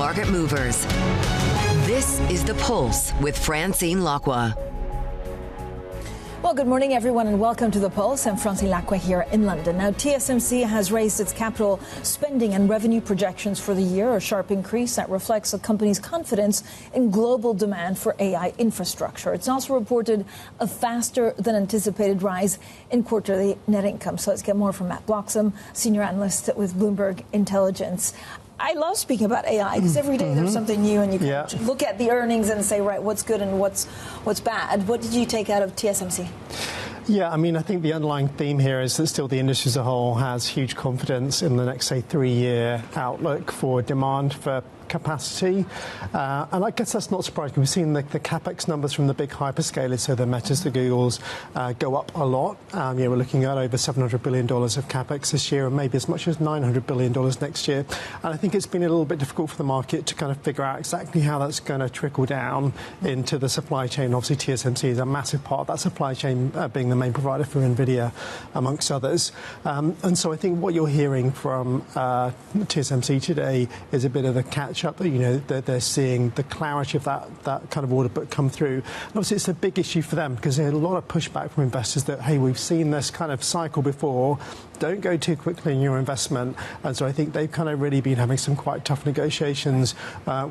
market movers. This is The Pulse with Francine Lacqua. Well, good morning, everyone, and welcome to The Pulse. I'm Francine Lacqua here in London. Now, TSMC has raised its capital spending and revenue projections for the year, a sharp increase that reflects the company's confidence in global demand for AI infrastructure. It's also reported a faster than anticipated rise in quarterly net income. So let's get more from Matt Bloxham, senior analyst with Bloomberg Intelligence. I love speaking about AI because every day there's something new and you can look at the earnings and say, right, what's good and what's bad. What did you take out of TSMC? Yeah, I mean, I think the underlying theme here is that still the industry as a whole has huge confidence in the next, say, 3-year outlook for demand for capacity. And I guess that's not surprising. We've seen the CapEx numbers from the big hyperscalers, so the Metas, the Googles, go up a lot. We're looking at over $700 billion of CapEx this year and maybe as much as $900 billion next year. And I think it's been a little bit difficult for the market to kind of figure out exactly how that's going to trickle down into the supply chain. Obviously, TSMC is a massive part of that supply chain, being the main provider for NVIDIA, amongst others. And so I think what you're hearing from TSMC today is a bit of a catch up that they're seeing the clarity of that kind of order book come through. And obviously it's a big issue for them because there's a lot of pushback from investors that, hey, we've seen this kind of cycle before, don't go too quickly in your investment. And so I think they've kind of really been having some quite tough negotiations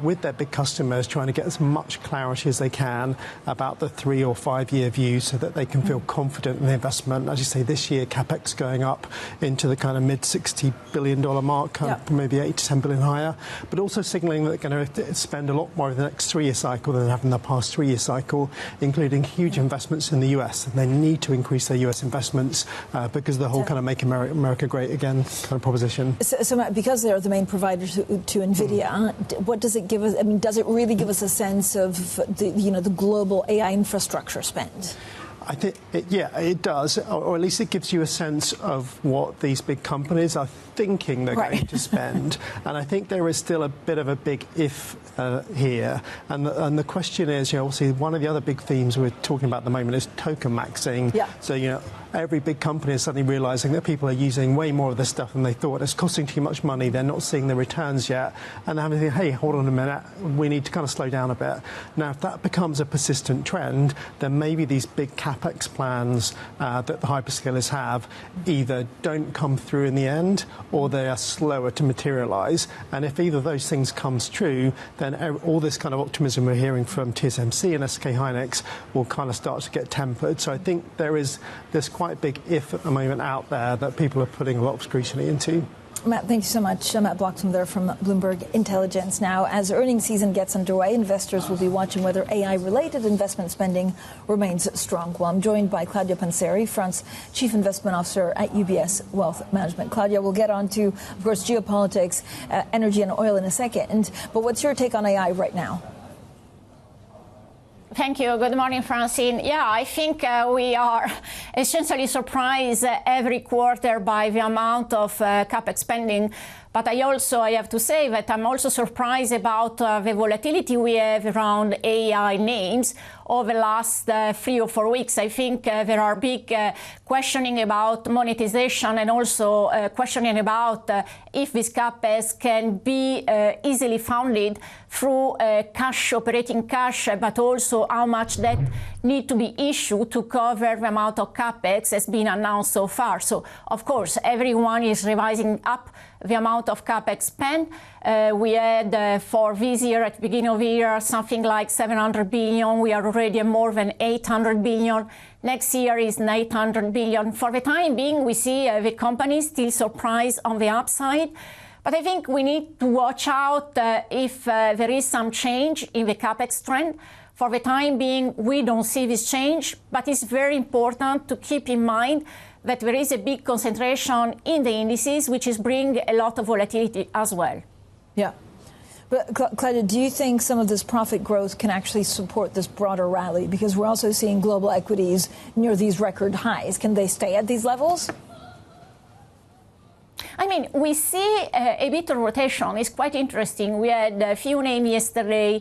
with their big customers, trying to get as much clarity as they can about the 3 or 5 year view so that they can feel confident in the investment. As you say, this year CapEx going up into the kind of mid $60 billion mark, kind of maybe 8 to 10 billion higher, but also signaling that they're going to spend a lot more in the next 3 year cycle than they have in the past 3 year cycle, including huge investments in the US. And they need to increase their US investments because of the whole kind of make America great again kind of proposition. So Matt, because they're the main provider to NVIDIA, what does it give us? I mean, does it really give us a sense of the global AI infrastructure spend? I think, it does, or at least it gives you a sense of what these big companies are thinking they're going to spend. And I think there is still a bit of a big if here. And the question is, obviously, one of the other big themes we're talking about at the moment is token maxing. Yeah. So, every big company is suddenly realizing that people are using way more of this stuff than they thought. It's costing too much money. They're not seeing the returns yet. And they're having to think, hey, hold on a minute. We need to kind of slow down a bit. Now, if that becomes a persistent trend, then maybe these big CapEx plans that the hyperscalers have either don't come through in the end or they are slower to materialize. And if either of those things comes true, then all this kind of optimism we're hearing from TSMC and SK Hynix will kind of start to get tempered. So I think there's quite a big if at the moment out there that people are putting a lot of scrutiny into. Matt, thank you so much. Matt Bloxham there from Bloomberg Intelligence. Now, as earnings season gets underway, investors will be watching whether AI-related investment spending remains strong. Well, I'm joined by Claudia Panseri, France Chief Investment Officer at UBS Wealth Management. Claudia, we'll get on to, of course, geopolitics, energy and oil in a second. But what's your take on AI right now? Thank you. Good morning, Francine. Yeah, I think we are essentially surprised every quarter by the amount of CapEx spending. But I have to say that I'm also surprised about the volatility we have around AI names over the last 3 or 4 weeks. I think there are big questioning about monetization and also questioning about if this CapEx can be easily funded through operating cash, but also how much debt need to be issued to cover the amount of CapEx has been announced so far. So, of course, everyone is revising up the amount of CapEx spent. We had for this year, at the beginning of the year, something like 700 billion. We are already at more than 800 billion. Next year is 900 billion. For the time being, we see the companies still surprised on the upside. But I think we need to watch out if there is some change in the CapEx trend. For the time being, we don't see this change, but it's very important to keep in mind that there is a big concentration in the indices, which is bringing a lot of volatility as well. Yeah. But, Claudia, do you think some of this profit growth can actually support this broader rally? Because we're also seeing global equities near these record highs. Can they stay at these levels? I I mean, we see a bit of rotation. It's quite interesting. We had a few names yesterday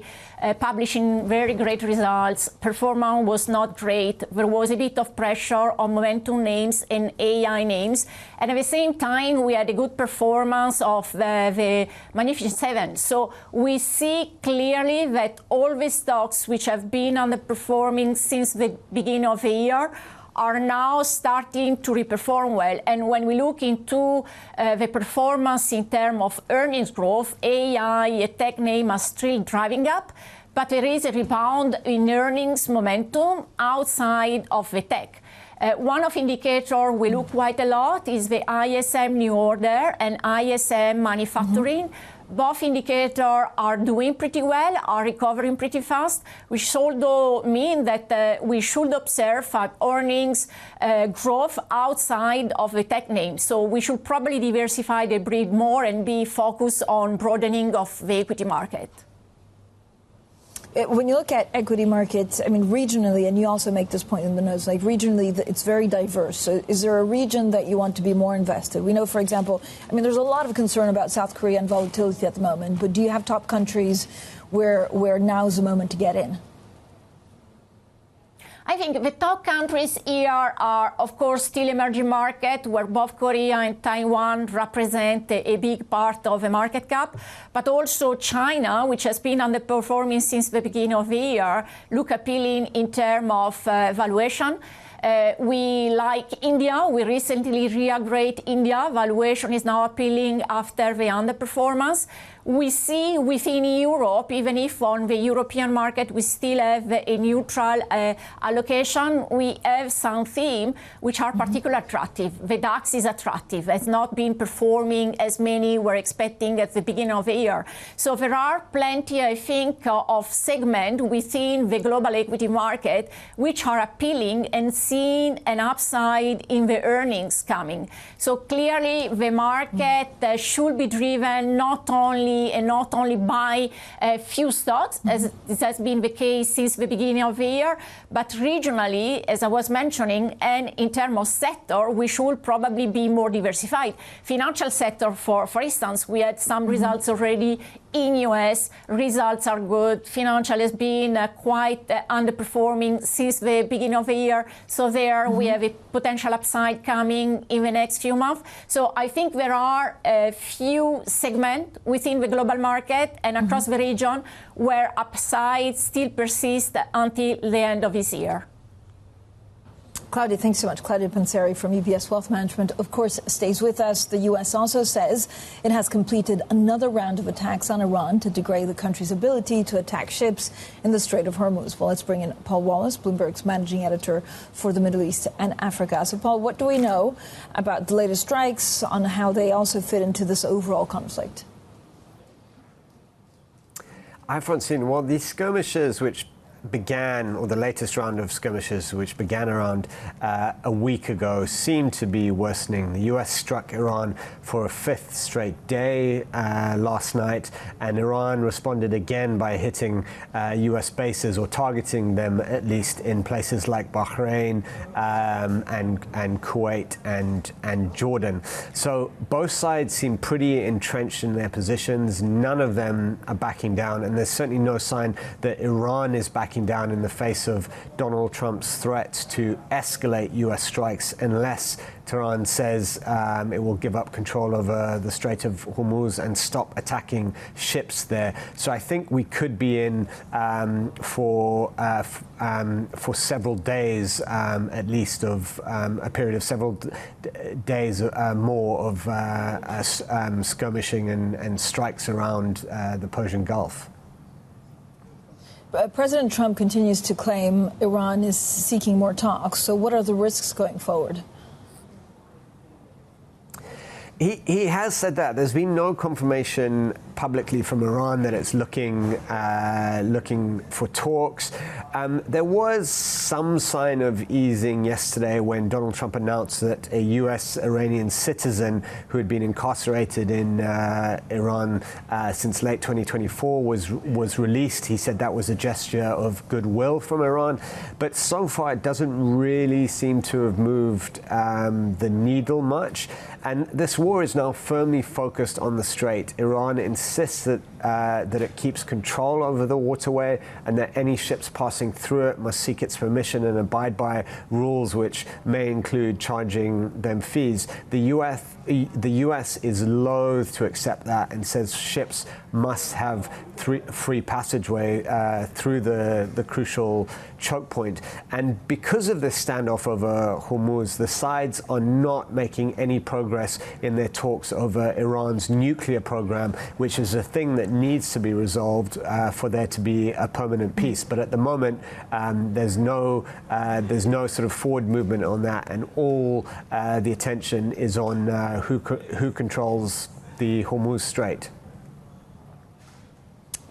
publishing very great results. Performance was not great. There was a bit of pressure on momentum names and AI names. And at the same time, we had a good performance of the Magnificent Seven. So we see clearly that all the stocks which have been underperforming since the beginning of the year are now starting to reperform well. And when we look into the performance in terms of earnings growth, AI, tech name are still driving up, but there is a rebound in earnings momentum outside of the tech. One of indicators we look quite a lot is the ISM new order and ISM manufacturing. Both indicators are doing pretty well, are recovering pretty fast, which although mean that we should observe earnings growth outside of the tech names. So we should probably diversify the breed more and be focused on broadening of the equity market. When you look at equity markets, I mean, regionally, and you also make this point in the notes, like regionally, it's very diverse. So is there a region that you want to be more invested? We know, for example, I mean, there's a lot of concern about South Korea and volatility at the moment, but do you have top countries where now's the moment to get in? I think the top countries here are, of course, still emerging market, where both Korea and Taiwan represent a big part of the market cap, but also China, which has been underperforming since the beginning of the year, look appealing in terms of valuation. We like India. We recently re-upgraded India. Valuation is now appealing after the underperformance. We see within Europe, even if on the European market we still have a neutral allocation, we have some themes which are particularly attractive. The DAX is attractive. It's not been performing as many were expecting at the beginning of the year. So there are plenty, I think, of segments within the global equity market which are appealing and seeing an upside in the earnings coming. So clearly the market should be driven not only by a few stocks, as this has been the case since the beginning of the year, but regionally, as I was mentioning, and in terms of sector, we should probably be more diversified. Financial sector, for instance, we had some results already in US. Results are good. Financial has been quite underperforming since the beginning of the year. So there we have a potential upside coming in the next few months. So I think there are a few segments within the global market and across the region where upside still persists until the end of this year. Claudia, thanks so much. Claudia Panseri from UBS Wealth Management, of course, stays with us. The U.S. also says it has completed another round of attacks on Iran to degrade the country's ability to attack ships in the Strait of Hormuz. Well, let's bring in Paul Wallace, Bloomberg's managing editor for the Middle East and Africa. So, Paul, what do we know about the latest strikes, on how they also fit into this overall conflict? Hi, Francine. Well, these skirmishes which began, or the latest round of skirmishes which began around a week ago, seem to be worsening. The US struck Iran for a fifth straight day last night, and Iran responded again by hitting US bases, or targeting them at least, in places like Bahrain and Kuwait and Jordan. So both sides seem pretty entrenched in their positions. None of them are backing down, and there's certainly no sign that Iran is backing down in the face of Donald Trump's threats to escalate US strikes, unless Tehran says it will give up control over the Strait of Hormuz and stop attacking ships there. So I think we could be in for several days, at least, of a period of several days more of skirmishing and strikes around the Persian Gulf. President Trump continues to claim Iran is seeking more talks. So what are the risks going forward? He has said that. There's been no confirmation publicly from Iran that it's looking for talks. There was some sign of easing yesterday when Donald Trump announced that a U.S. Iranian citizen who had been incarcerated in Iran since late 2024 was released. He said that was a gesture of goodwill from Iran, but so far it doesn't really seem to have moved the needle much. And this war is now firmly focused on the Strait. Iran insists that it keeps control over the waterway and that any ships passing through it must seek its permission and abide by rules which may include charging them fees. The US is loath to accept that and says ships must have free passageway through the crucial choke point. And because of this standoff over Hormuz, the sides are not making any progress in their talks over Iran's nuclear program, which is a thing that needs to be resolved for there to be a permanent peace. But at the moment, there's no sort of forward movement on that, and all the attention is on who controls the Hormuz Strait.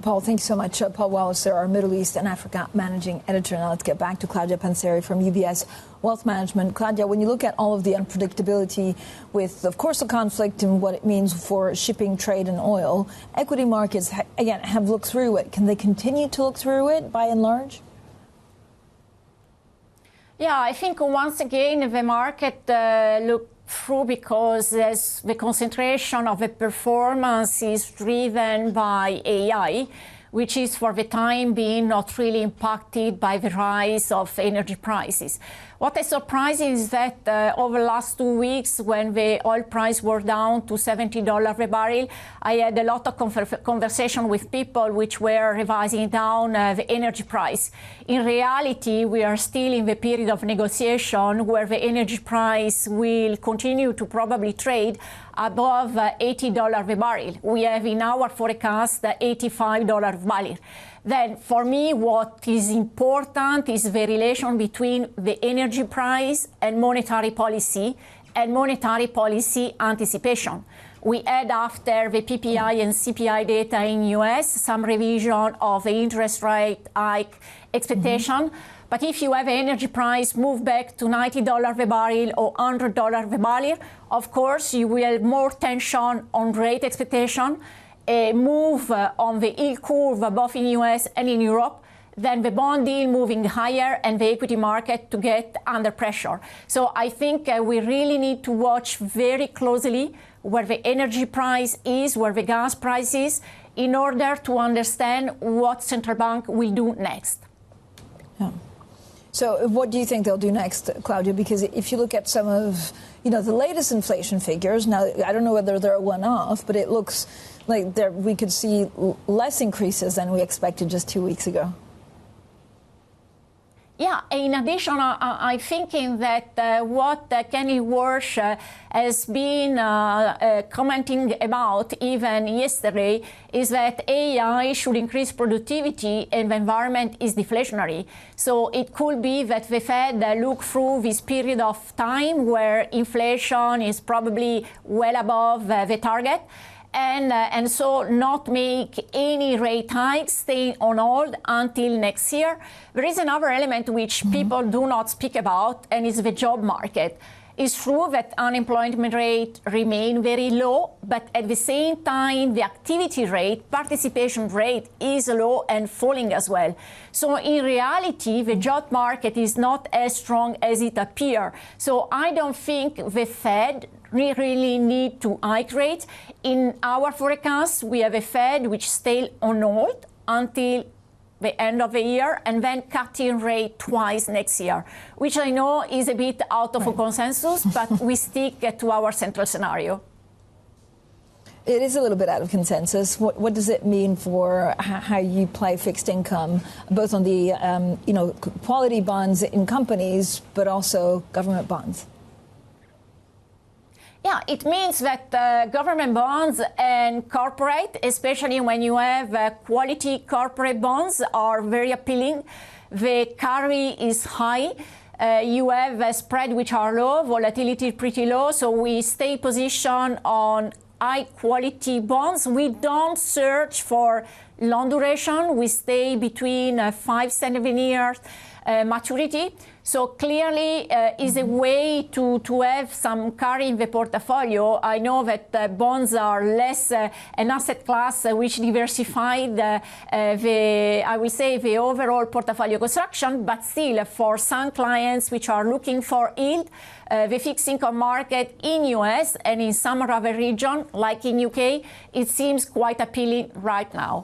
Paul, thanks so much. Paul Walliser, our Middle East and Africa managing editor. Now let's get back to Claudia Panseri from UBS Wealth Management. Claudia, when you look at all of the unpredictability with, of course, the conflict and what it means for shipping, trade and oil, equity markets, again, have looked through it. Can they continue to look through it by and large? Yeah, I think once again the market looked through because the concentration of the performance is driven by AI, which is for the time being not really impacted by the rise of energy prices. What is surprising is that over the last 2 weeks, when the oil price were down to $70 a barrel, I had a lot of conversation with people which were revising down the energy price. In reality, we are still in the period of negotiation where the energy price will continue to probably trade above $80 a barrel. We have in our forecast $85 a barrel. Then for me, what is important is the relation between the energy price and monetary policy anticipation. We had, after the PPI and CPI data in US, some revision of the interest rate hike expectation. But if you have energy price move back to $90 a barrel or $100 a barrel, of course, you will have more tension on rate expectation, a move on the yield curve both in US and in Europe, then the bond yield moving higher and the equity market to get under pressure. So I think we really need to watch very closely where the energy price is, where the gas price is, in order to understand what central bank will do next. Yeah. So what do you think they'll do next, Claudia? Because if you look at some of, the latest inflation figures, now I don't know whether they're a one-off, but it looks like we could see less increases than we expected just 2 weeks ago. Yeah, in addition, I'm thinking that what Kenny Warsh has been commenting about even yesterday is that AI should increase productivity and the environment is deflationary. So it could be that the Fed look through this period of time where inflation is probably well above the target. And so not make any rate hikes, stay on hold until next year. There is another element which people do not speak about, and is the job market. It's true that unemployment rate remain very low, but at the same time, the activity rate, participation rate is low and falling as well. So in reality, the job market is not as strong as it appears. So I don't think the Fed really need to hike rates. In our forecast, we have a Fed which stay on hold until the end of the year and then cutting rate twice next year, which I know is a bit out of a consensus, but we stick to our central scenario. It is a little bit out of consensus. What does it mean for how you play fixed income, both on the quality bonds in companies, but also government bonds? Yeah, it means that government bonds and corporate, especially when you have quality corporate bonds, are very appealing. The carry is high. You have a spread which are low, volatility pretty low, so we stay positioned on high-quality bonds. We don't search for long duration. We stay between 5-7 years maturity. So clearly is a way to have some carry in the portfolio. I know that bonds are less an asset class which diversified I will say, the overall portfolio construction, but still for some clients which are looking for yield, the fixed income market in US and in some other region, like in UK, it seems quite appealing right now.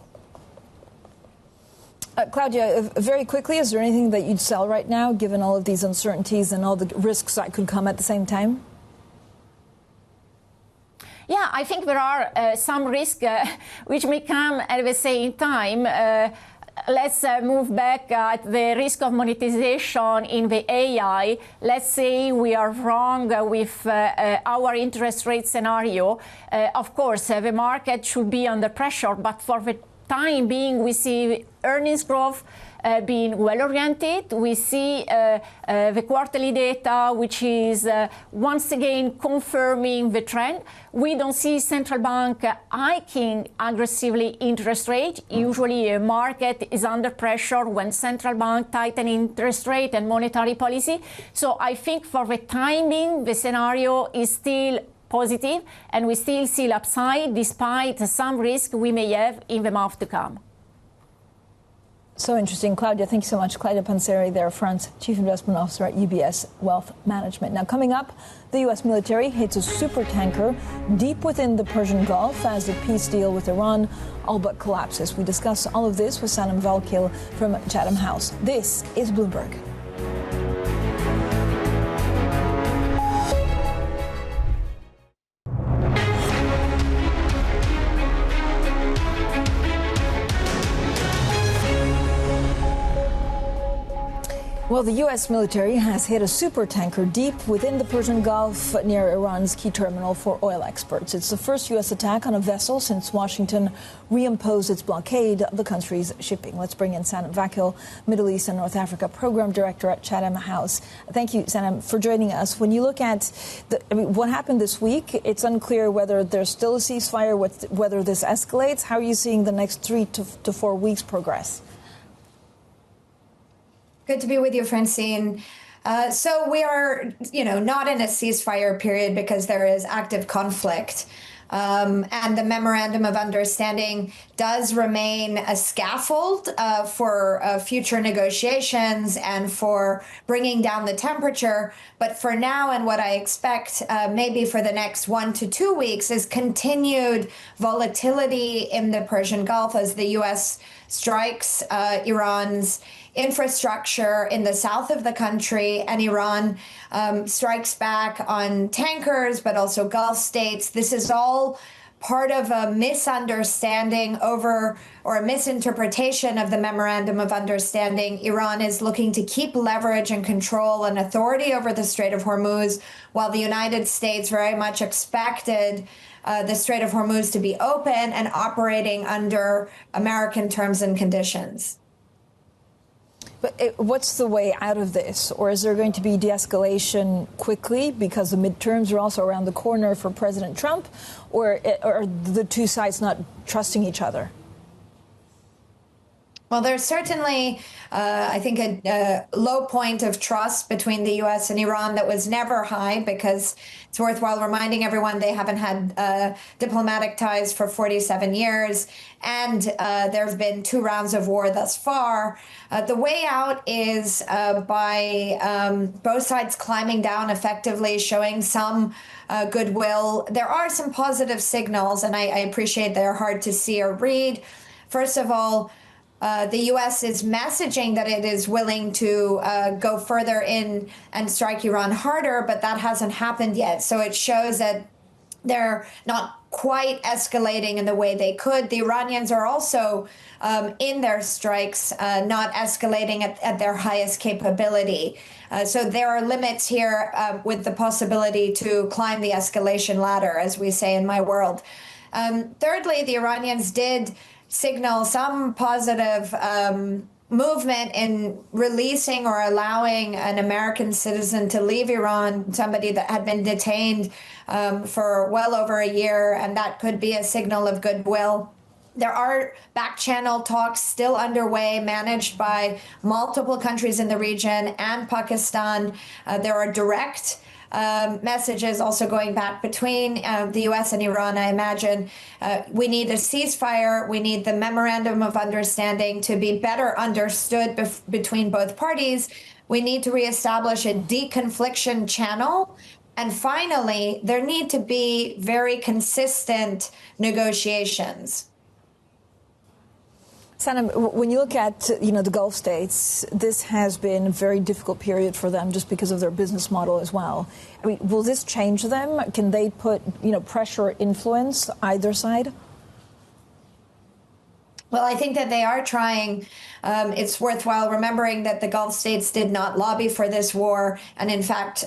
Claudia, very quickly, is there anything that you'd sell right now, given all of these uncertainties and all the risks that could come at the same time? Yeah, I think there are some risks which may come at the same time. Let's move back at the risk of monetization in the AI. Let's say we are wrong with our interest rate scenario. Of course, the market should be under pressure, but for the time being, we see earnings growth being well-oriented. We see the quarterly data, which is once again confirming the trend. We don't see central bank hiking aggressively interest rate. Usually a market is under pressure when central bank tighten interest rate and monetary policy. So I think for the timing, the scenario is still positive, and we still see upside despite some risk we may have in the month to come. So interesting. Claudia, thank you so much. Claudia Panseri there, France Chief Investment Officer at UBS Wealth Management. Now, coming up, the U.S. military hits a super tanker deep within the Persian Gulf as the peace deal with Iran all but collapses. We discuss all of this with Sanam Vakil from Chatham House. This is Bloomberg. Well, the U.S. military has hit a supertanker deep within the Persian Gulf near Iran's key terminal for oil exports. It's the first U.S. attack on a vessel since Washington reimposed its blockade of the country's shipping. Let's bring in Sanam Vakil, Middle East and North Africa Program Director at Chatham House. Thank you, Sanam, for joining us. When you look at what happened this week, it's unclear whether there's still a ceasefire, whether this escalates. How are you seeing the next 3 to 4 weeks progress? Good to be with you, Francine. So we are, not in a ceasefire period because there is active conflict. And the memorandum of understanding does remain a scaffold for future negotiations and for bringing down the temperature. But for now, and what I expect maybe for the next 1 to 2 weeks, is continued volatility in the Persian Gulf as the U.S. strikes Iran's infrastructure in the south of the country, and Iran strikes back on tankers, but also Gulf states. This is all part of a misunderstanding or a misinterpretation of the memorandum of understanding. Iran is looking to keep leverage and control and authority over the Strait of Hormuz, while the United States very much expected the Strait of Hormuz to be open and operating under American terms and conditions. But what's the way out of this? Or is there going to be de-escalation quickly because the midterms are also around the corner for President Trump? Or are the two sides not trusting each other? Well, there's certainly, I think, a low point of trust between the U.S. and Iran that was never high, because it's worthwhile reminding everyone they haven't had diplomatic ties for 47 years. And there have been 2 rounds of war thus far. The way out is by both sides climbing down effectively, showing some goodwill. There are some positive signals, and I appreciate they're hard to see or read. First of all, the U.S. is messaging that it is willing to go further in and strike Iran harder, but that hasn't happened yet. So it shows that they're not quite escalating in the way they could. The Iranians are also in their strikes, not escalating at their highest capability. So there are limits here with the possibility to climb the escalation ladder, as we say in my world. Thirdly, the Iranians did signal some positive movement in releasing or allowing an American citizen to leave Iran, somebody that had been detained for well over a year, and that could be a signal of goodwill. There are back-channel talks still underway, managed by multiple countries in the region and Pakistan. There are direct messages also going back between the U.S. and Iran, I imagine. We need a ceasefire. We need the memorandum of understanding to be better understood between both parties. We need to reestablish a deconfliction channel. And finally, there need to be very consistent negotiations. Sanam, when you look at, the Gulf states, this has been a very difficult period for them just because of their business model as well. I mean, will this change them? Can they put, pressure or influence either side? Well, I think that they are trying. It's worthwhile remembering that the Gulf states did not lobby for this war and, in fact,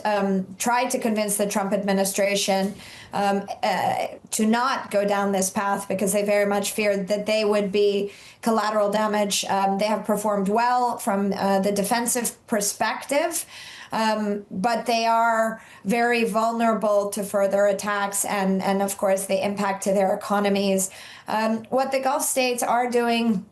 tried to convince the Trump administration to not go down this path because they very much feared that they would be collateral damage. They have performed well from the defensive perspective. But they are very vulnerable to further attacks and of course, the impact to their economies. What the Gulf states are doing,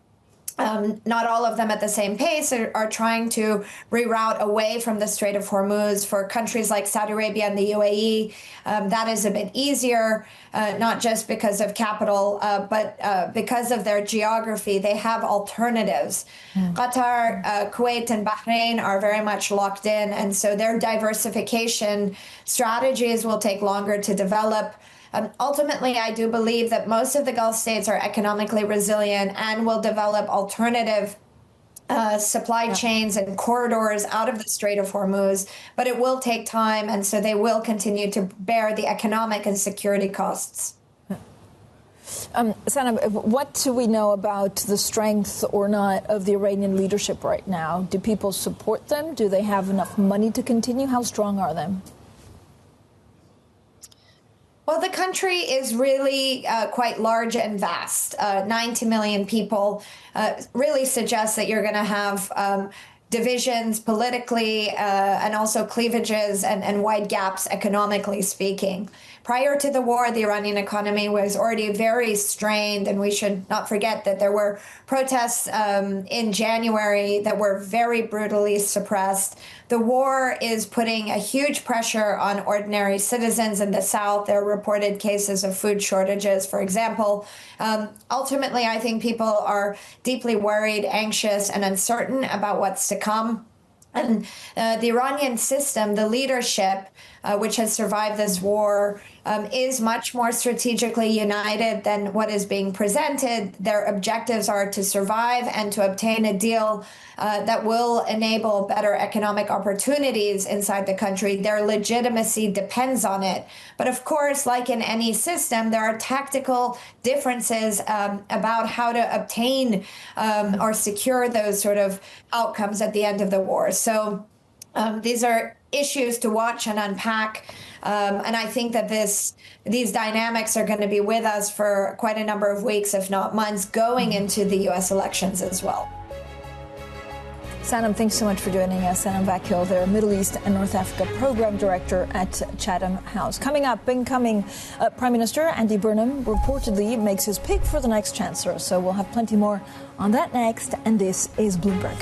not all of them at the same pace, are trying to reroute away from the Strait of Hormuz. For countries like Saudi Arabia and the UAE, that is a bit easier, not just because of capital, but because of their geography. They have alternatives. Qatar, Kuwait, and Bahrain are very much locked in, and so their diversification strategies will take longer to develop. Ultimately, I do believe that most of the Gulf states are economically resilient and will develop alternative supply chains and corridors out of the Strait of Hormuz, but it will take time, and so they will continue to bear the economic and security costs. Sanam, what do we know about the strength or not of the Iranian leadership right now? Do people support them? Do they have enough money to continue? How strong are they? Well, the country is really quite large and vast. 90 million people really suggests that you're going to have divisions politically and also cleavages and wide gaps economically speaking. Prior to the war, the Iranian economy was already very strained, and we should not forget that there were protests in January that were very brutally suppressed. The war is putting a huge pressure on ordinary citizens in the south. There are reported cases of food shortages, for example. Ultimately, I think people are deeply worried, anxious, and uncertain about what's to come. And the Iranian system, the leadership, which has survived this war, is much more strategically united than what is being presented. Their objectives are to survive and to obtain a deal that will enable better economic opportunities inside the country. Their legitimacy depends on it. But of course, like in any system, there are tactical differences about how to obtain or secure those sort of outcomes at the end of the war. So these are issues to watch and unpack. And I think that these dynamics are going to be with us for quite a number of weeks, if not months, going into the U.S. elections as well. Sanam, thanks so much for joining us. Sanam Vakil, their Middle East and North Africa Program Director at Chatham House. Coming up, incoming Prime Minister Andy Burnham reportedly makes his pick for the next Chancellor. So we'll have plenty more on that next. And this is Bloomberg.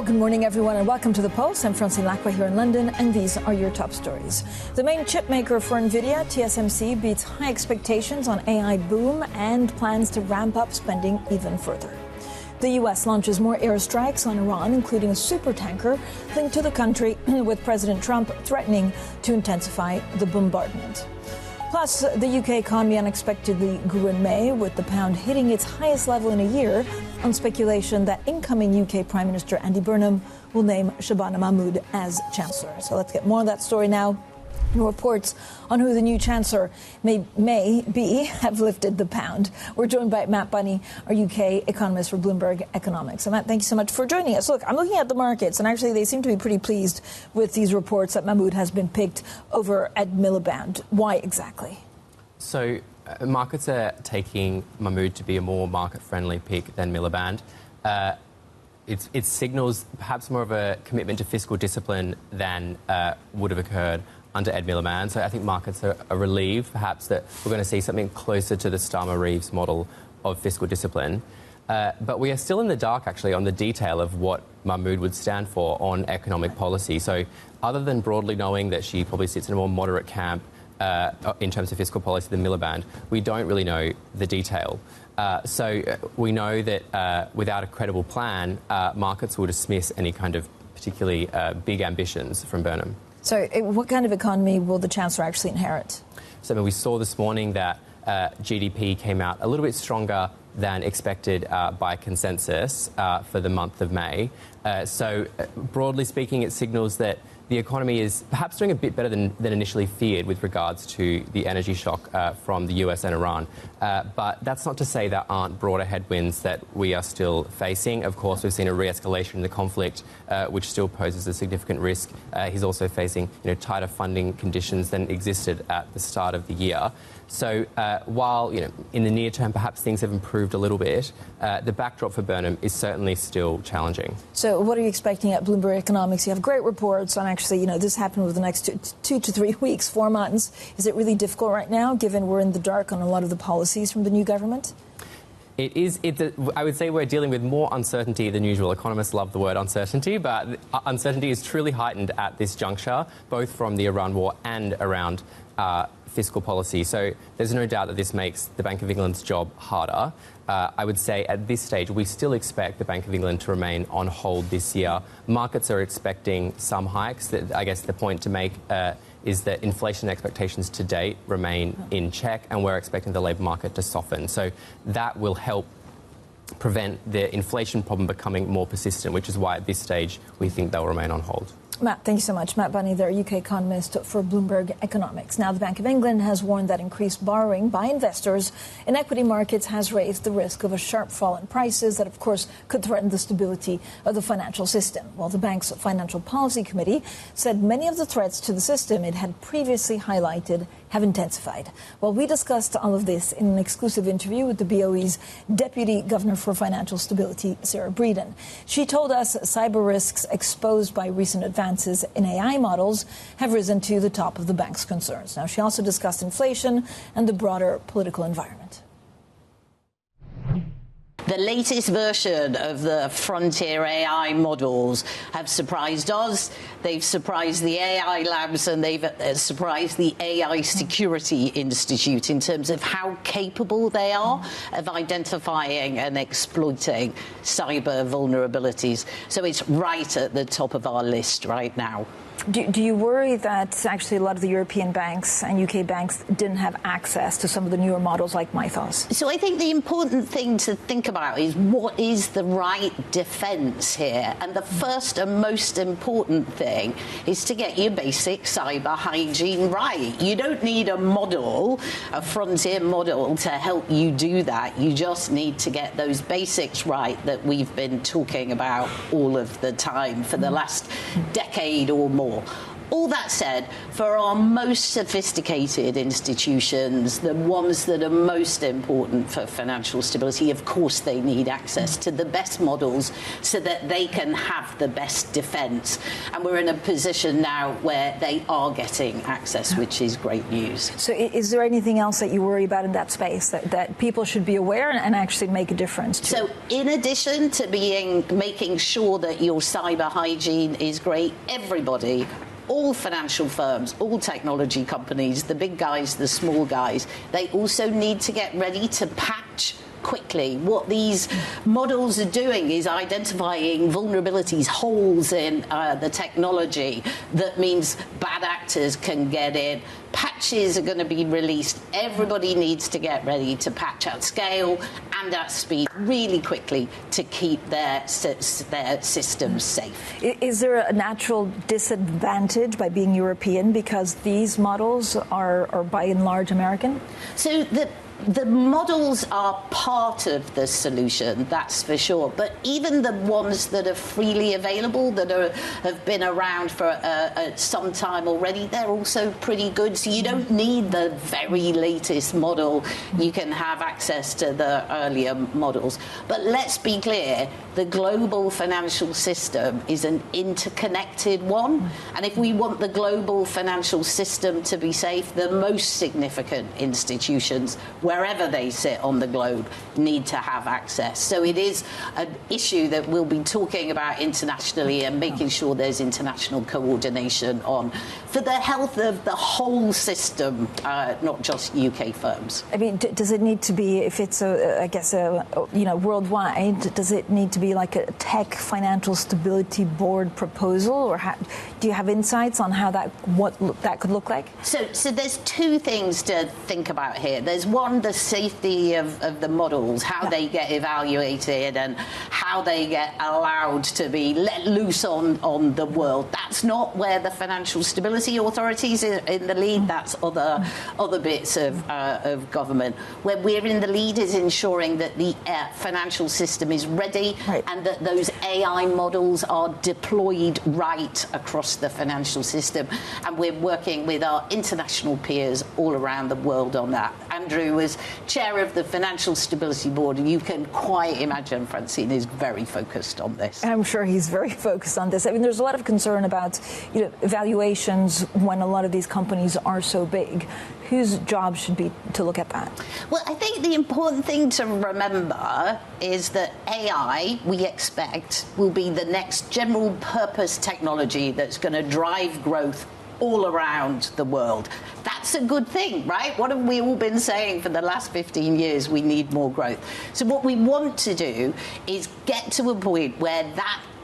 Good morning, everyone, and welcome to The Pulse. I'm Francine Lacqua here in London, and these are your top stories. The main chip maker for NVIDIA, TSMC, beats high expectations on AI boom and plans to ramp up spending even further. The U.S. launches more airstrikes on Iran, including a supertanker linked to the country, with President Trump threatening to intensify the bombardment. Plus, the UK economy unexpectedly grew in May, with the pound hitting its highest level in a year, on speculation that incoming UK Prime Minister Andy Burnham will name Shabana Mahmood as Chancellor. So let's get more on that story now Reports on who the new Chancellor may be have lifted the pound. We're joined by Matt Bunny, our UK economist for Bloomberg Economics. So, Matt, thank you so much for joining us. Look, I'm looking at the markets, and actually they seem to be pretty pleased with these reports that Mahmood has been picked over at Miliband. Why exactly? So, markets are taking Mahmood to be a more market-friendly pick than Miliband. It signals perhaps more of a commitment to fiscal discipline than would have occurred under Ed Miliband. So I think markets are relieved, perhaps, that we're going to see something closer to the Starmer-Reeves model of fiscal discipline. But we are still in the dark, actually, on the detail of what Mahmood would stand for on economic policy. So other than broadly knowing that she probably sits in a more moderate camp in terms of fiscal policy than Miliband, we don't really know the detail. So we know that without a credible plan, markets will dismiss any kind of particularly big ambitions from Burnham. So what kind of economy will the Chancellor actually inherit? So we saw this morning that GDP came out a little bit stronger than expected by consensus for the month of May. So broadly speaking, it signals that the economy is perhaps doing a bit better than initially feared with regards to the energy shock from the US and Iran. But that's not to say there aren't broader headwinds that we are still facing. Of course, we've seen a re-escalation in the conflict, which still poses a significant risk. He's also facing tighter funding conditions than existed at the start of the year. So while in the near term perhaps things have improved a little bit, the backdrop for Burnham is certainly still challenging. So what are you expecting at Bloomberg Economics? You have great reports on actually, this happened over the next 2 to 3 weeks, 4 months. Is it really difficult right now, given we're in the dark on a lot of the policies from the new government? It is. I would say we're dealing with more uncertainty than usual. Economists love the word uncertainty, but uncertainty is truly heightened at this juncture, both from the Iran war and around fiscal policy. So there's no doubt that this makes the Bank of England's job harder. I would say at this stage, we still expect the Bank of England to remain on hold this year. Markets are expecting some hikes. I guess the point to make is that inflation expectations to date remain in check, and we're expecting the labour market to soften. So that will help prevent the inflation problem becoming more persistent, which is why at this stage we think they'll remain on hold. Matt, thank you so much. Matt Bunny, their UK economist for Bloomberg Economics. Now, the Bank of England has warned that increased borrowing by investors in equity markets has raised the risk of a sharp fall in prices that, of course, could threaten the stability of the financial system. While the bank's Financial Policy Committee said many of the threats to the system it had previously highlighted have intensified. Well, we discussed all of this in an exclusive interview with the BOE's Deputy Governor for Financial Stability, Sarah Breeden. She told us cyber risks exposed by recent advances in AI models have risen to the top of the bank's concerns. Now, she also discussed inflation and the broader political environment. The latest version of the frontier AI models have surprised us. They've surprised the AI labs, and they've surprised the AI Security Institute in terms of how capable they are of identifying and exploiting cyber vulnerabilities. So it's right at the top of our list right now. Do you worry that actually a lot of the European banks and UK banks didn't have access to some of the newer models like Mythos? So I think the important thing to think about is what is the right defence here? And the first and most important thing is to get your basic cyber hygiene right. You don't need a model, a frontier model, to help you do that. You just need to get those basics right that we've been talking about all of the time for the last decade or more. All that said, for our most sophisticated institutions, the ones that are most important for financial stability, of course they need access to the best models so that they can have the best defence. And we're in a position now where they are getting access, which is great news. So is there anything else that you worry about in that space that people should be aware and actually make a difference to? So in addition to making sure that your cyber hygiene is great, everybody, all financial firms, all technology companies, the big guys, the small guys, they also need to get ready to patch quickly. What these models are doing is identifying vulnerabilities, holes in the technology. That means bad actors can get in. Patches are going to be released. Everybody needs to get ready to patch at scale and at speed really quickly to keep their systems safe. Is there a natural disadvantage by being European because these models are by and large American? So the models are part of the solution, that's for sure. But even the ones that are freely available, that have been around for some time already, they're also pretty good. So you don't need the very latest model. You can have access to the earlier models. But let's be clear, the global financial system is an interconnected one. And if we want the global financial system to be safe, the most significant institutions, wherever they sit on the globe, need to have access. So it is an issue that we'll be talking about internationally and making sure there's international coordination on for the health of the whole system, not just UK firms. I mean, does it need to be, if it's worldwide, does it need to be like a tech financial stability board proposal, or do you have insights on how what that could look like? So there's two things to think about here. There's one, the safety of the models, how they get evaluated and how they get allowed to be let loose on the world. That's not where the financial stability authorities are in the lead. That's other bits of government. Where we're in the lead is ensuring that the financial system is ready and that those AI models are deployed right across the financial system. And we're working with our international peers all around the world on that. Andrew was chair of the Financial Stability Board, and you can quite imagine Francine is very focused on this. I'm sure he's very focused on this. I mean, there's a lot of concern about valuations when a lot of these companies are so big. Whose job should be to look at that? Well, I think the important thing to remember is that AI, we expect, will be the next general purpose technology that's going to drive growth all around the world. That's a good thing, right? What have we all been saying for the last 15 years? We need more growth. So what we want to do is get to a point where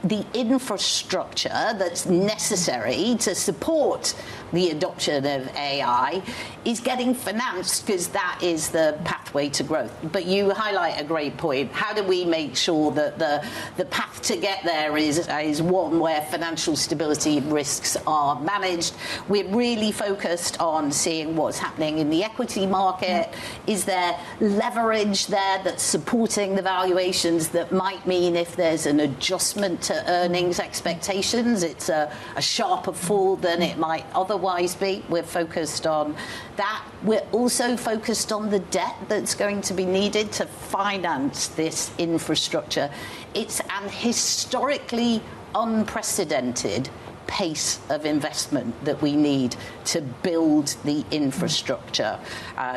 the infrastructure that's necessary to support the adoption of AI is getting financed, because that is the pathway to growth. But you highlight a great point. How do we make sure that the path to get there is one where financial stability risks are managed? We're really focused on seeing what's happening in the equity market. Is there leverage there that's supporting the valuations that might mean if there's an adjustment to earnings expectations, it's a sharper fall than it might otherwise be? We're focused on that. We're also focused on the debt that's going to be needed to finance this infrastructure. It's an historically unprecedented pace of investment that we need to build the infrastructure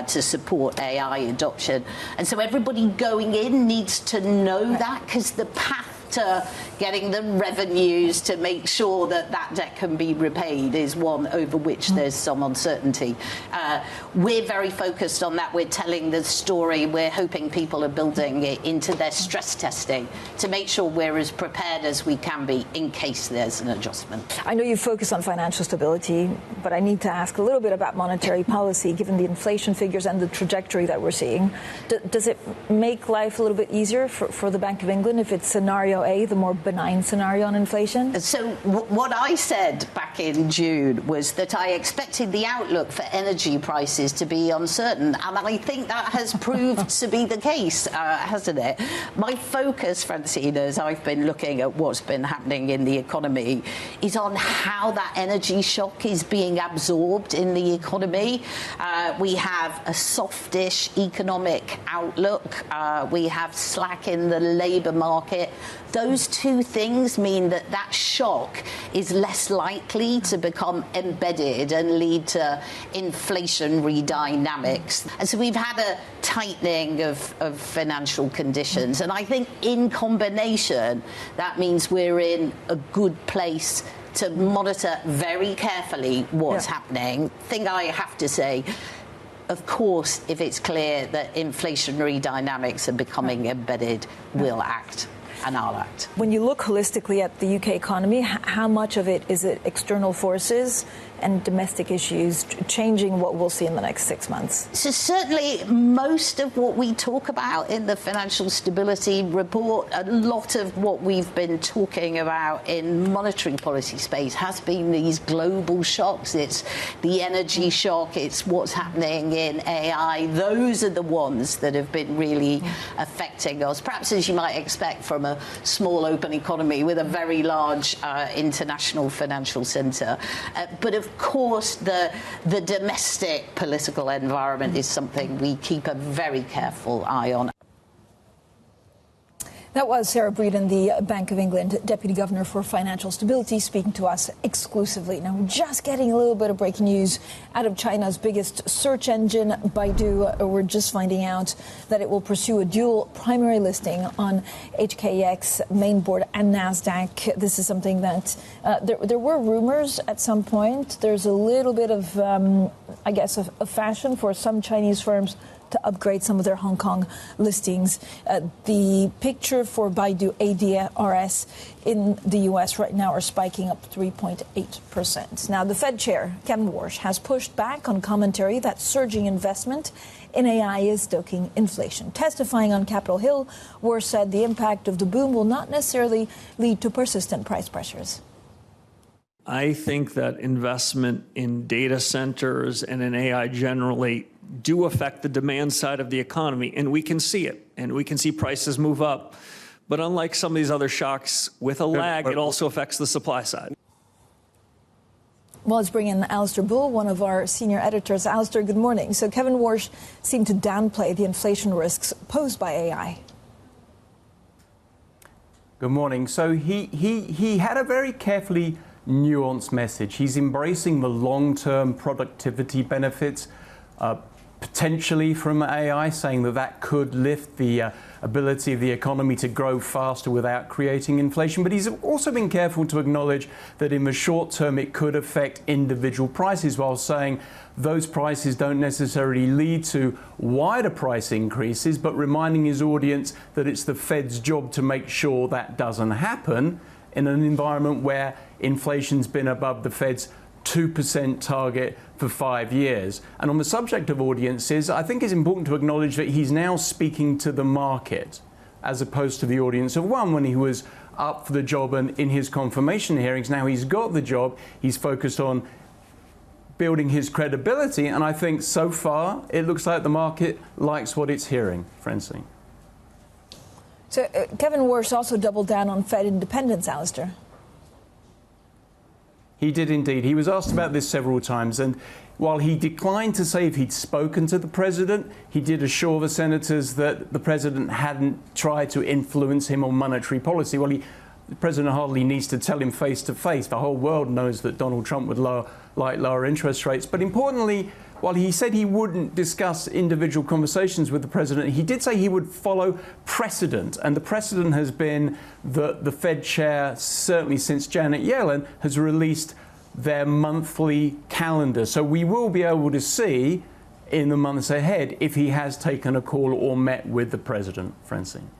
to support AI adoption. And so everybody going in needs to know that, because the path to getting the revenues to make sure that debt can be repaid is one over which there's some uncertainty. We're very focused on that. We're telling the story. We're hoping people are building it into their stress testing to make sure we're as prepared as we can be in case there's an adjustment. I know you focus on financial stability, but I need to ask a little bit about monetary policy, given the inflation figures and the trajectory that we're seeing. Does it make life a little bit easier for the Bank of England if it's scenario A, the more benign scenario on inflation? So what I said back in June was that I expected the outlook for energy prices to be uncertain, and I think that has proved to be the case, hasn't it? My focus, Francine, as I've been looking at what's been happening in the economy, is on how that energy shock is being absorbed in the economy. We have a softish economic outlook. We have slack in the labour market. Those two things mean that shock is less likely to become embedded and lead to inflationary dynamics. And so we've had a tightening of financial conditions. And I think in combination, that means we're in a good place to monitor very carefully what's happening. Thing I have to say, of course, if it's clear that inflationary dynamics are becoming embedded, we'll act. And I'll act. When you look holistically at the UK economy, how much of it is it external forces and domestic issues changing what we'll see in the next 6 months? So certainly most of what we talk about in the financial stability report, a lot of what we've been talking about in monetary policy space has been these global shocks. It's the energy shock, it's what's happening in AI. Those are the ones that have been really affecting us, perhaps as you might expect from a small open economy with a very large international financial centre. But of course, the domestic political environment is something we keep a very careful eye on. That was Sarah Breeden, the Bank of England Deputy Governor for Financial Stability, speaking to us exclusively. Now, just getting a little bit of breaking news out of China's biggest search engine, Baidu. We're just finding out that it will pursue a dual primary listing on HKEX main board and Nasdaq. This is something that there were rumors at some point. There's a little bit of, I guess, a fashion for some Chinese firms to upgrade some of their Hong Kong listings. The picture for Baidu ADRs in the U.S. right now are spiking up 3.8%. Now, the Fed chair, Kevin Warsh, has pushed back on commentary that surging investment in AI is stoking inflation. Testifying on Capitol Hill, Warsh said the impact of the boom will not necessarily lead to persistent price pressures. I think that investment in data centers and in AI generally do affect the demand side of the economy, and we can see it, and we can see prices move up. But unlike some of these other shocks, with a lag, it also affects the supply side. Well, let's bring in Alistair Bull, one of our senior editors. Alistair, good morning. So Kevin Warsh seemed to downplay the inflation risks posed by AI. Good morning. So he had a very carefully nuanced message. He's embracing the long-term productivity benefits potentially from AI, saying that that could lift the ability of the economy to grow faster without creating inflation. But he's also been careful to acknowledge that in the short term it could affect individual prices, while saying those prices don't necessarily lead to wider price increases, but reminding his audience that it's the Fed's job to make sure that doesn't happen in an environment where inflation's been above the Fed's 2% target for 5 years. And on the subject of audiences, I think it's important to acknowledge that he's now speaking to the market as opposed to the audience of one when he was up for the job and in his confirmation hearings. Now he's got the job, he's focused on building his credibility, and I think so far it looks like the market likes what it's hearing. Francine. So Kevin Warsh also doubled down on Fed independence, Alistair. He did indeed. He was asked about this several times, and while he declined to say if he'd spoken to the president, he did assure the senators that the president hadn't tried to influence him on monetary policy. Well, the president hardly needs to tell him face to face. The whole world knows that Donald Trump would like lower interest rates. But importantly, while he said he wouldn't discuss individual conversations with the president, he did say he would follow precedent. And the precedent has been that the Fed chair, certainly since Janet Yellen, has released their monthly calendar. So we will be able to see in the months ahead if he has taken a call or met with the president. Francine.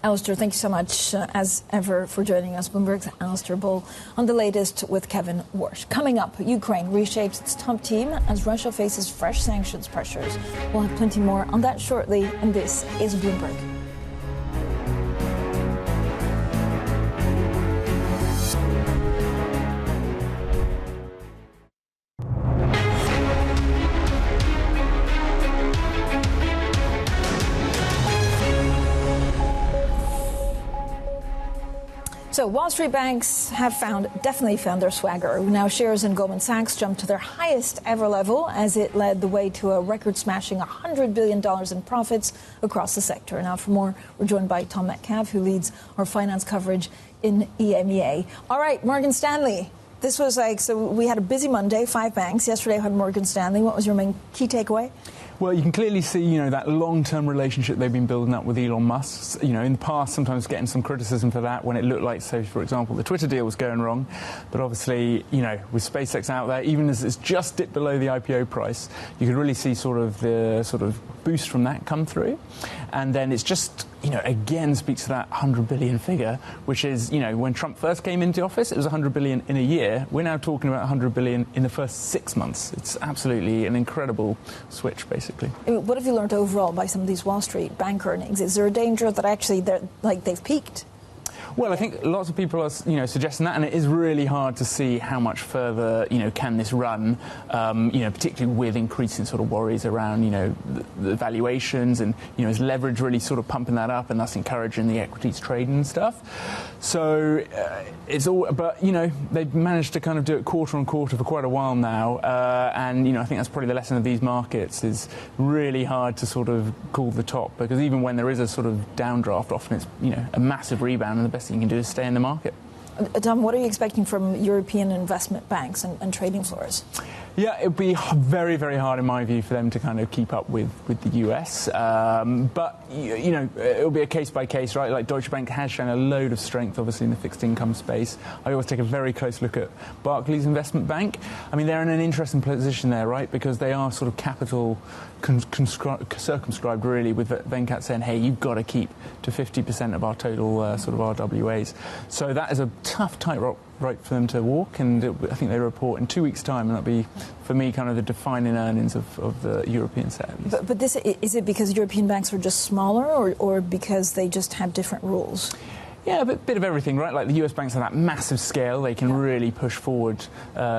Alistair, thank you so much, as ever, for joining us. Bloomberg's Alistair Bull on the latest with Kevin Warsh. Coming up, Ukraine reshapes its top team as Russia faces fresh sanctions pressures. We'll have plenty more on that shortly, and this is Bloomberg. So Wall Street banks have definitely found their swagger. Now shares in Goldman Sachs jumped to their highest ever level as it led the way to a record-smashing $100 billion in profits across the sector. Now for more, we're joined by Tom Metcalf, who leads our finance coverage in EMEA. All right, Morgan Stanley. This was so we had a busy Monday, 5 banks. Yesterday I had Morgan Stanley. What was your main key takeaway? Well, you can clearly see, that long-term relationship they've been building up with Elon Musk. In the past, sometimes getting some criticism for that when it looked like, say, for example, the Twitter deal was going wrong. But obviously, with SpaceX out there, even as it's just dipped below the IPO price, you can really see the boost from that come through. And then it's just, again speaks to that 100 billion figure, which is, when Trump first came into office, it was 100 billion in a year. We're now talking about 100 billion in the first 6 months. It's absolutely an incredible switch, basically. What have you learned overall by some of these Wall Street bank earnings? Is there a danger that actually they've peaked? Well, I think lots of people are, suggesting that, and it is really hard to see how much further, can this run, particularly with increasing sort of worries around, the valuations and, is leverage really sort of pumping that up and thus encouraging the equities trading and stuff. So it's all, but, they've managed to kind of do it quarter on quarter for quite a while now. And, I think that's probably the lesson of these markets is really hard to sort of call the top, because even when there is a sort of downdraft, often it's, a massive rebound, and the best thing you can do is stay in the market. Tom, what are you expecting from European investment banks and trading floors? Yeah, it would be very, very hard, in my view, for them to kind of keep up with the US. But, it'll be a case by case, right? Like Deutsche Bank has shown a load of strength, obviously, in the fixed income space. I always take a very close look at Barclays Investment Bank. I mean, they're in an interesting position there, right? Because they are sort of capital circumscribed, really, with Venkat saying, hey, you've got to keep to 50% of our total sort of RWAs. So that is a tough tightrope right for them to walk, and I think they report in 2 weeks' time, and that'll be, for me, kind of the defining earnings of the European set. But this, is it because European banks are just smaller, or because they just have different rules? Yeah, a bit of everything, right? Like the US banks have that massive scale; they can really push forward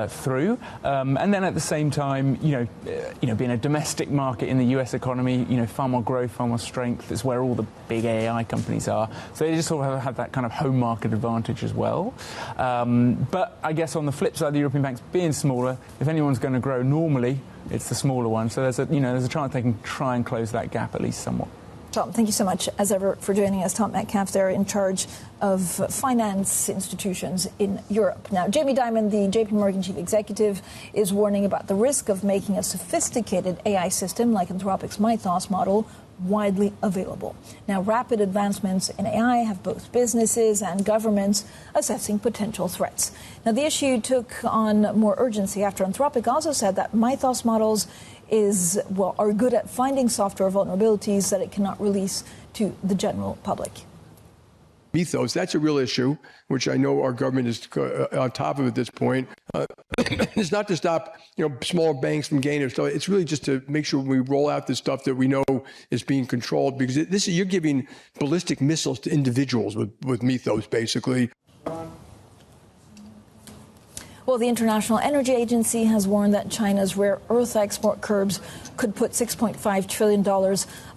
through. And then at the same time, being a domestic market in the US economy, far more growth, far more strength. It's where all the big AI companies are. So they just sort of have that kind of home market advantage as well. But I guess on the flip side, the European banks being smaller, if anyone's going to grow normally, it's the smaller one. So there's a chance they can try and close that gap at least somewhat. Tom, thank you so much, as ever, for joining us. Tom Metcalf, there in charge of finance institutions in Europe. Now, Jamie Dimon, the JP Morgan chief executive, is warning about the risk of making a sophisticated AI system like Anthropic's Mythos model widely available. Now, rapid advancements in AI have both businesses and governments assessing potential threats. Now, the issue took on more urgency after Anthropic also said that Mythos models are good at finding software vulnerabilities that it cannot release to the general public. Mythos, that's a real issue, which I know our government is on top of at this point. It's not to stop, smaller banks from gaining stuff. It's really just to make sure we roll out the stuff that we know is being controlled, because you're giving ballistic missiles to individuals with Mythos, basically. Well, the International Energy Agency has warned that China's rare earth export curbs could put $6.5 trillion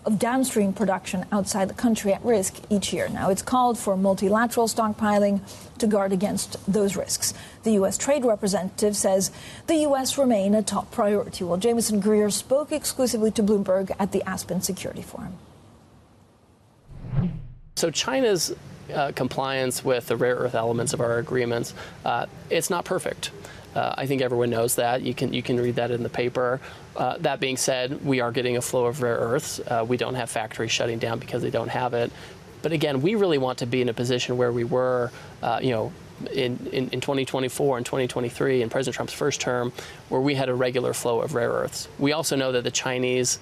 of downstream production outside the country at risk each year. Now, it's called for multilateral stockpiling to guard against those risks. The U.S. Trade Representative says the U.S. remain a top priority. Well, Jameson Greer spoke exclusively to Bloomberg at the Aspen Security Forum. So China's compliance with the rare earth elements of our agreements, it's not perfect. I think everyone knows that. You can read that in the paper. That being said, we are getting a flow of rare earths. We don't have factories shutting down because they don't have it. But again, we really want to be in a position where we were, in 2024 and 2023 in President Trump's first term, where we had a regular flow of rare earths. We also know that the Chinese,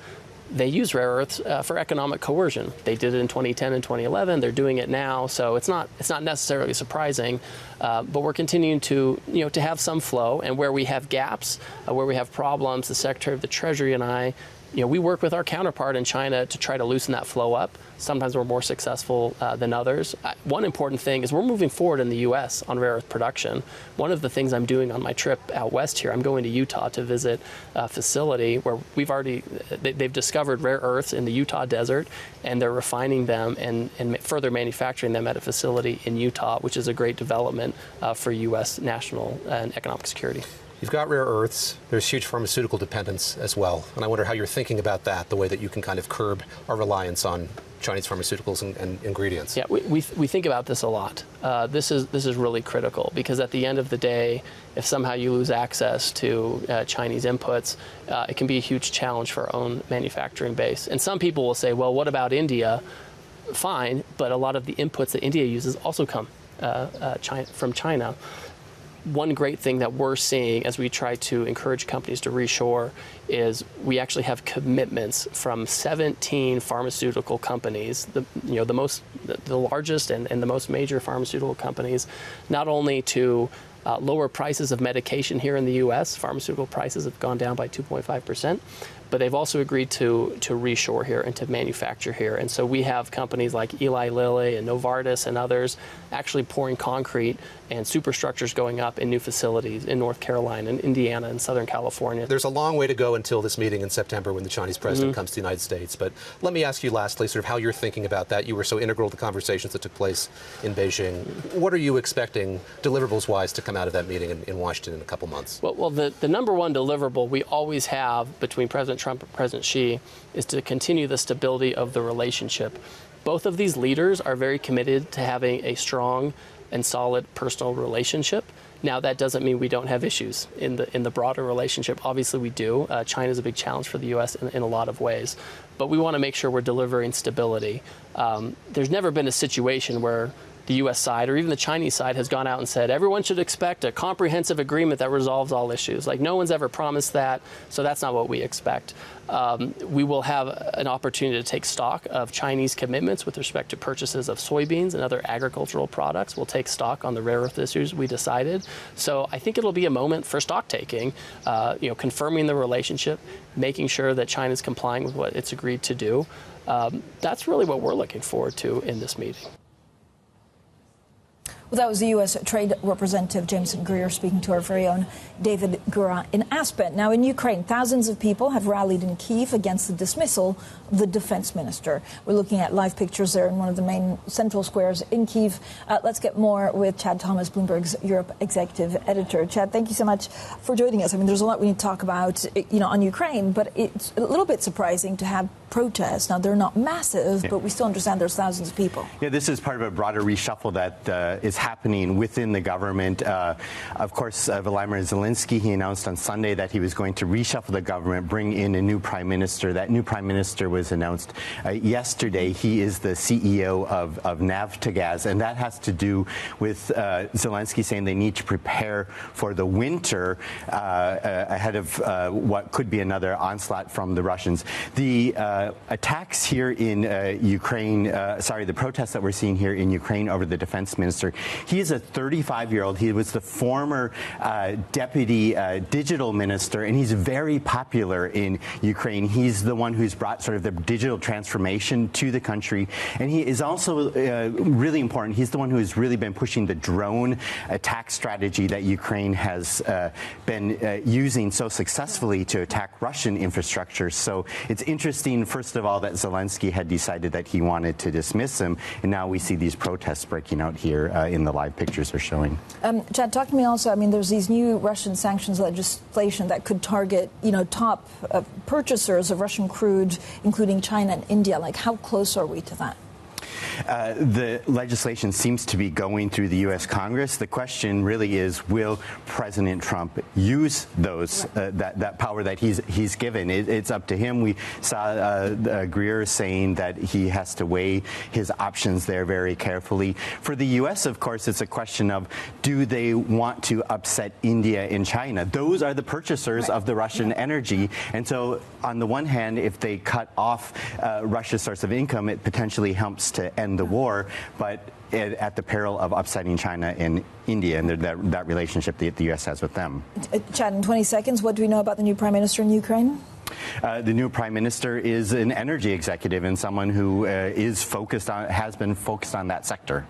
they use rare earths for economic coercion. They did it in 2010 and 2011. They're doing it now, so it's not necessarily surprising. But we're continuing to have some flow, and where we have gaps, where we have problems, the Secretary of the Treasury and I, we work with our counterpart in China to try to loosen that flow up. Sometimes we're more successful than others. One important thing is we're moving forward in the U.S. on rare earth production. One of the things I'm doing on my trip out west here, I'm going to Utah to visit a facility where they've discovered rare earths in the Utah desert, and they're refining them and further manufacturing them at a facility in Utah, which is a great development for U.S. national and economic security. You've got rare earths. There's huge pharmaceutical dependence as well. And I wonder how you're thinking about that, the way that you can kind of curb our reliance on Chinese pharmaceuticals and ingredients. Yeah, we think about this a lot. This is really critical because at the end of the day, if somehow you lose access to Chinese inputs, it can be a huge challenge for our own manufacturing base. And some people will say, well, what about India? Fine, but a lot of the inputs that India uses also come from China. One great thing that we're seeing as we try to encourage companies to reshore is we actually have commitments from 17 pharmaceutical companies, the largest and the most major pharmaceutical companies, not only to lower prices of medication here in the U.S. Pharmaceutical prices have gone down by 2.5%. But they've also agreed to reshore here and to manufacture here. And so we have companies like Eli Lilly and Novartis and others actually pouring concrete and superstructures going up in new facilities in North Carolina and Indiana and Southern California. There's a long way to go until this meeting in September when the Chinese president comes to the United States. But let me ask you lastly sort of how you're thinking about that. You were so integral to the conversations that took place in Beijing. What are you expecting, deliverables-wise, to come out of that meeting in Washington in a couple months? Well, the number one deliverable we always have between President Trump and President Xi is to continue the stability of the relationship. Both of these leaders are very committed to having a strong and solid personal relationship. Now, that doesn't mean we don't have issues in the broader relationship. Obviously, we do. China is a big challenge for the U.S. in a lot of ways. But we want to make sure we're delivering stability. There's never been a situation where the U.S. side or even the Chinese side has gone out and said everyone should expect a comprehensive agreement that resolves all issues. Like, no one's ever promised that, so that's not what we expect. We will have an opportunity to take stock of Chinese commitments with respect to purchases of soybeans and other agricultural products. We'll take stock on the rare earth issues we decided. So I think it'll be a moment for stock taking, confirming the relationship, making sure that China's complying with what it's agreed to do. That's really what we're looking forward to in this meeting. Well, that was the U.S. Trade Representative Jameson Greer speaking to our very own David Gura in Aspen. Now, in Ukraine, thousands of people have rallied in Kyiv against the dismissal of the defense minister. We're looking at live pictures there in one of the main central squares in Kyiv. Let's get more with Chad Thomas, Bloomberg's Europe executive editor. Chad, thank you so much for joining us. I mean, there's a lot we need to talk about, on Ukraine, but it's a little bit surprising to have protests. Now, they're not massive, but we still understand there's thousands of people. Yeah, this is part of a broader reshuffle that is happening within the government. Of course, Volodymyr Zelensky, he announced on Sunday that he was going to reshuffle the government, bring in a new prime minister. That new prime minister was announced yesterday. He is the CEO of Naftogaz, and that has to do with Zelensky saying they need to prepare for the winter ahead of what could be another onslaught from the Russians. The attacks here in Ukraine, the protests that we're seeing here in Ukraine over the defense minister, he is a 35-year-old. He was the former deputy digital minister, and he's very popular in Ukraine. He's the one who's brought sort of the digital transformation to the country. And he is also really important. He's the one who's really been pushing the drone attack strategy that Ukraine has been using so successfully to attack Russian infrastructure. So it's interesting, first of all, that Zelensky had decided that he wanted to dismiss him. And now we see these protests breaking out here in the live pictures are showing. Chad, talk to me also. I mean, there's these new Russian sanctions legislation that could target, top purchasers of Russian crude, including China and India. Like, how close are we to that? The legislation seems to be going through the U.S. Congress. The question really is, will President Trump use those that power that he's given? It's up to him. We saw Greer saying that he has to weigh his options there very carefully. For the U.S., of course, it's a question of, do they want to upset India and China? Those are the purchasers of the Russian energy. And so, on the one hand, if they cut off Russia's source of income, it potentially helps to end the war, but at the peril of upsetting China and India and that relationship that the U.S. has with them. Chad, in 20 seconds, what do we know about the new prime minister in Ukraine? The new prime minister is an energy executive and someone who has been focused on that sector.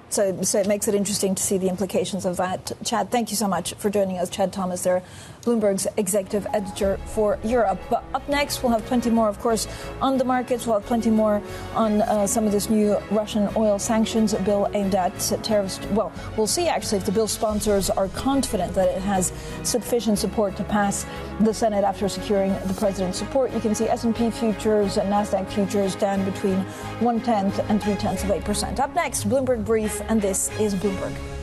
So it makes it interesting to see the implications of that. Chad, thank you so much for joining us. Chad Thomas there, Bloomberg's executive editor for Europe. But up next, we'll have plenty more, of course, on the markets. We'll have plenty more on some of this new Russian oil sanctions bill aimed at tariffs. Well, we'll see, actually, if the bill sponsors are confident that it has sufficient support to pass the Senate after securing the president's support. You can see S&P futures and Nasdaq futures down between 0.1% and 0.3%. Up next, Bloomberg Brief, and this is Bloomberg.